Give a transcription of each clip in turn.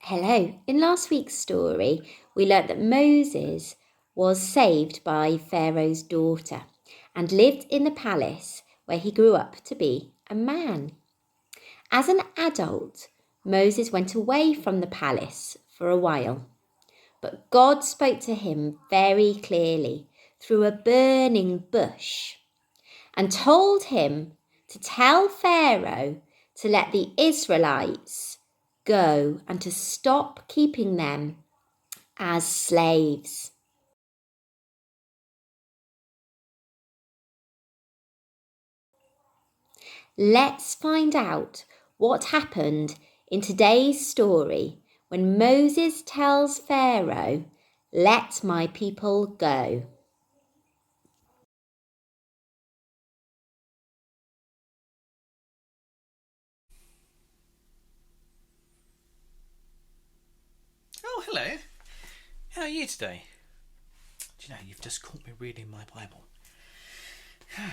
Hello. In last week's story, we learnt that Moses was saved by Pharaoh's daughter and lived in the palace where he grew up to be a man. As an adult, Moses went away from the palace for a while, but God spoke to him very clearly through a burning bush and told him to tell Pharaoh to let the Israelites go and to stop keeping them as slaves. Let's find out what happened in today's story when Moses tells Pharaoh, "Let my people go." Oh, hello. How are you today? Do you know, you've just caught me reading my Bible. I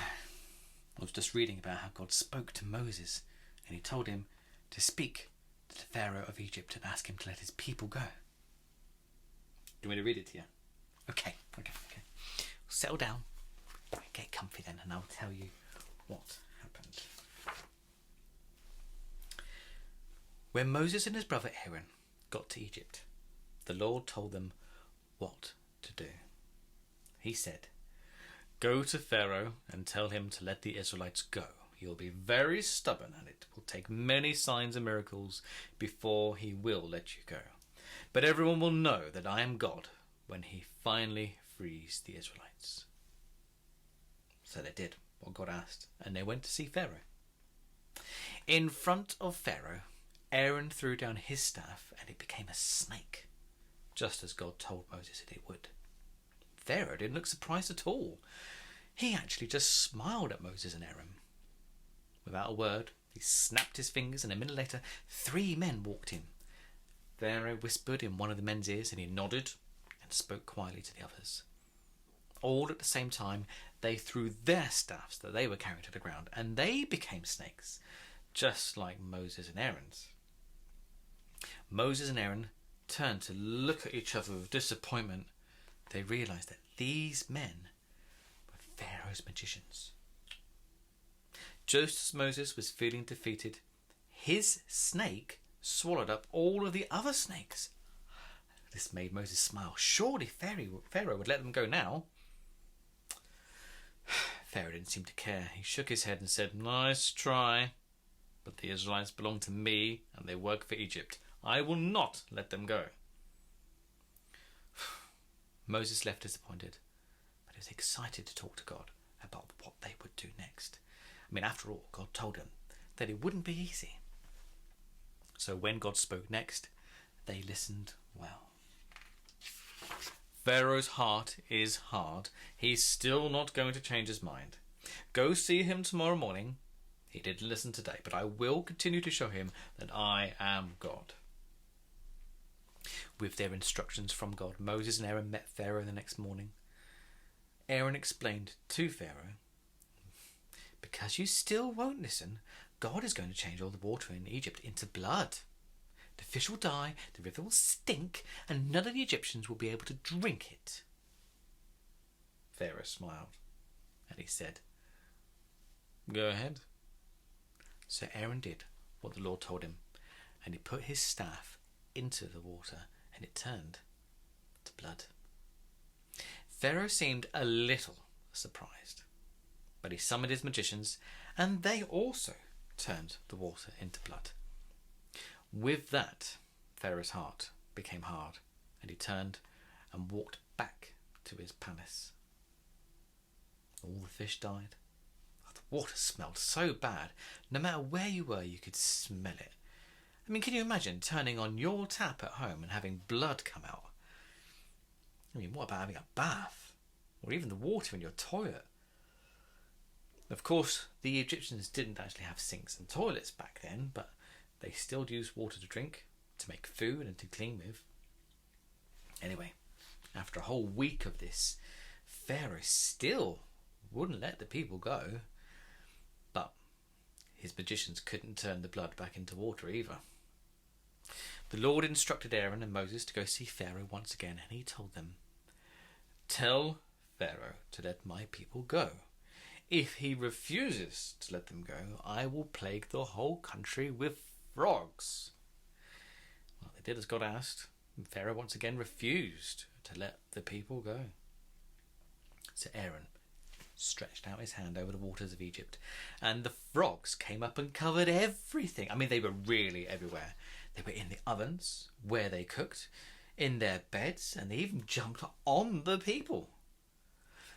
was just reading about how God spoke to Moses and he told him to speak to the Pharaoh of Egypt and ask him to let his people go. Do you want me to read it to you? Okay. Settle down, get comfy then, and I'll tell you what happened. When Moses and his brother Aaron got to Egypt, the Lord told them what to do. He said, "Go to Pharaoh and tell him to let the Israelites go. He will be very stubborn and it will take many signs and miracles before he will let you go. But everyone will know that I am God when he finally frees the Israelites." So they did what God asked, and they went to see Pharaoh. In front of Pharaoh, Aaron threw down his staff and it became a snake, just as God told Moses that it would. Pharaoh didn't look surprised at all. He actually just smiled at Moses and Aaron. Without a word, he snapped his fingers, and a minute later, 3 men walked in. Pharaoh whispered in one of the men's ears, and he nodded and spoke quietly to the others. All at the same time, they threw their staffs that they were carrying to the ground, and they became snakes, just like Moses and Aaron's. Moses and Aaron turned to look at each other with disappointment. They realized that these men were Pharaoh's magicians. Just as Moses was feeling defeated, his snake swallowed up all of the other snakes. This made Moses smile. Surely Pharaoh would let them go now. Pharaoh didn't seem to care. He shook his head and said, "Nice try, but the Israelites belong to me and they work for Egypt. I will not let them go." Moses left disappointed, but he was excited to talk to God about what they would do next. I mean, after all, God told him that it wouldn't be easy. So when God spoke next, they listened well. "Pharaoh's heart is hard. He's still not going to change his mind. Go see him tomorrow morning. He didn't listen today, but I will continue to show him that I am God." With their instructions from God, Moses and Aaron met Pharaoh the next morning. Aaron explained to Pharaoh, "Because you still won't listen, God is going to change all the water in Egypt into blood. The fish will die, the river will stink, and none of the Egyptians will be able to drink it." Pharaoh smiled, and he said, "Go ahead." So Aaron did what the Lord told him, and he put his staff into the water, and it turned to blood. Pharaoh seemed a little surprised, but he summoned his magicians, and they also turned the water into blood. With that, Pharaoh's heart became hard, and he turned and walked back to his palace. All the fish died. The water smelled so bad, no matter where you were, you could smell it. I mean, can you imagine turning on your tap at home and having blood come out? I mean, what about having a bath? Or even the water in your toilet? Of course, the Egyptians didn't actually have sinks and toilets back then, but they still used water to drink, to make food and to clean with. Anyway, after a whole week of this, Pharaoh still wouldn't let the people go. But his magicians couldn't turn the blood back into water either. The Lord instructed Aaron and Moses to go see Pharaoh once again, and he told them, "Tell Pharaoh to let my people go. If he refuses to let them go, I will plague the whole country with frogs." Well, they did as God asked, and Pharaoh once again refused to let the people go. So Aaron stretched out his hand over the waters of Egypt, and the frogs came up and covered everything. I mean, they were really everywhere. They were in the ovens where they cooked, in their beds, and they even jumped on the people.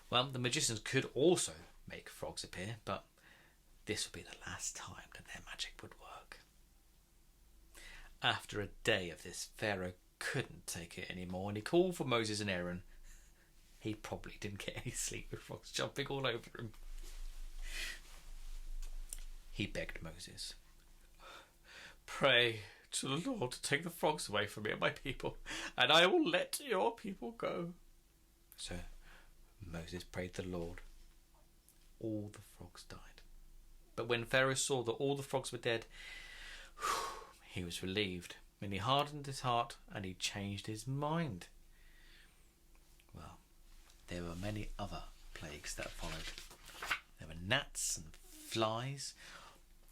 Well, the magicians could also make frogs appear, but this would be the last time that their magic would work. After a day of this, Pharaoh couldn't take it anymore, and he called for Moses and Aaron. He probably didn't get any sleep with frogs jumping all over him. He begged Moses, "Pray to the Lord to take the frogs away from me and my people, and I will let your people go." So Moses prayed to the Lord. All the frogs died. But when Pharaoh saw that all the frogs were dead, he was relieved, and he hardened his heart, and he changed his mind. Well, there were many other plagues that followed. There were gnats and flies.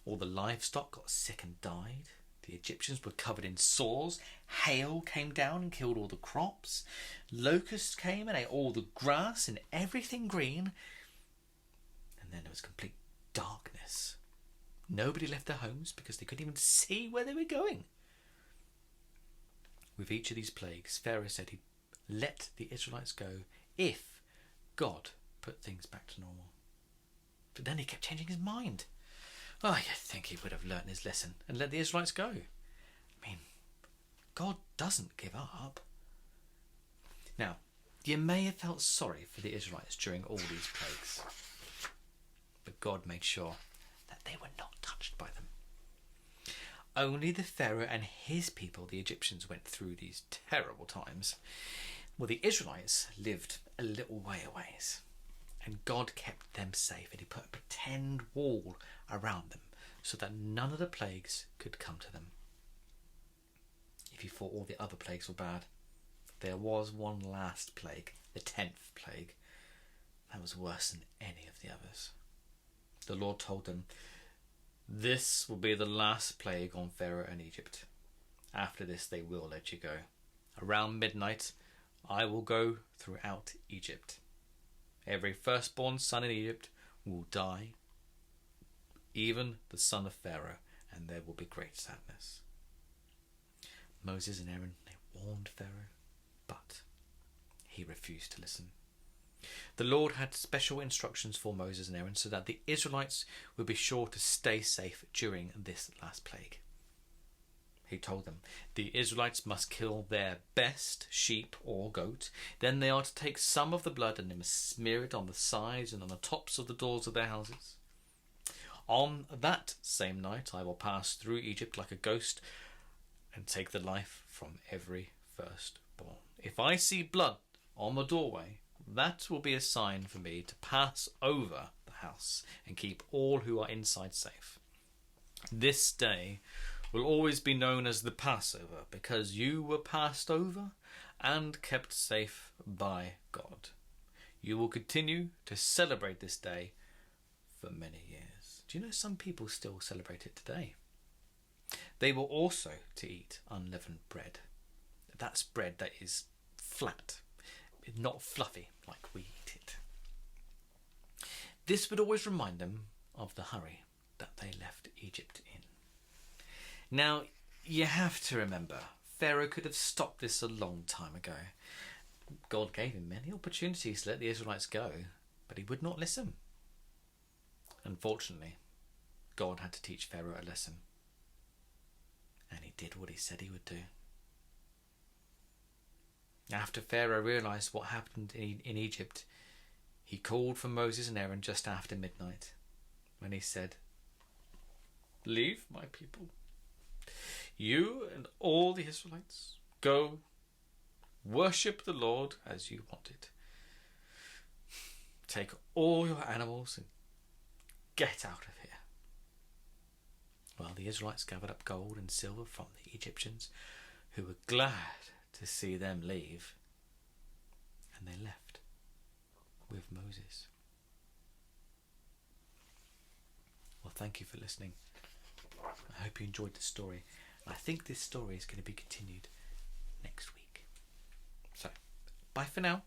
All the livestock got sick and died. The Egyptians were covered in sores. Hail came down and killed all the crops. Locusts came and ate all the grass and everything green. And then there was complete darkness. Nobody left their homes because they couldn't even see where they were going. With each of these plagues, Pharaoh said he'd let the Israelites go if God put things back to normal. But then he kept changing his mind. Oh, you'd think he would have learnt his lesson and let the Israelites go. I mean, God doesn't give up. Now, you may have felt sorry for the Israelites during all these plagues, but God made sure that they were not touched by them. Only the Pharaoh and his people, the Egyptians, went through these terrible times. Well, the Israelites lived a little way away, and God kept them safe, and he put a pretend wall around them so that none of the plagues could come to them. If you thought all the other plagues were bad, there was one last plague, the 10th plague, that was worse than any of the others. The Lord told them, "This will be the last plague on Pharaoh and Egypt. After this they will let you go. Around midnight I will go throughout Egypt. Every firstborn son in Egypt will die, even the son of Pharaoh, and there will be great sadness." Moses and Aaron, they warned Pharaoh, but he refused to listen. The Lord had special instructions for Moses and Aaron so that the Israelites would be sure to stay safe during this last plague. He told them the Israelites must kill their best sheep or goat. Then they are to take some of the blood and they must smear it on the sides and on the tops of the doors of their houses. On that same night I will pass through Egypt like a ghost and take the life from every firstborn. If I see blood on the doorway, that will be a sign for me to pass over the house and keep all who are inside safe. This day will always be known as the Passover because you were passed over and kept safe by God. You will continue to celebrate this day for many years. Do you know some people still celebrate it today? They were also to eat unleavened bread. That's bread that is flat, not fluffy like we eat it. This would always remind them of the hurry that they left Egypt in. Now, you have to remember, Pharaoh could have stopped this a long time ago. God gave him many opportunities to let the Israelites go, but he would not listen. Unfortunately, God had to teach Pharaoh a lesson. And he did what he said he would do. After Pharaoh realized what happened in Egypt, he called for Moses and Aaron just after midnight, when he said, "Leave my people. You and all the Israelites, go worship the Lord as you wanted. Take all your animals and get out of here." Well, the Israelites gathered up gold and silver from the Egyptians, who were glad to see them leave, and they left with Moses. Well, thank you for listening. I hope you enjoyed the story. I think this story is going to be continued next week. So, bye for now.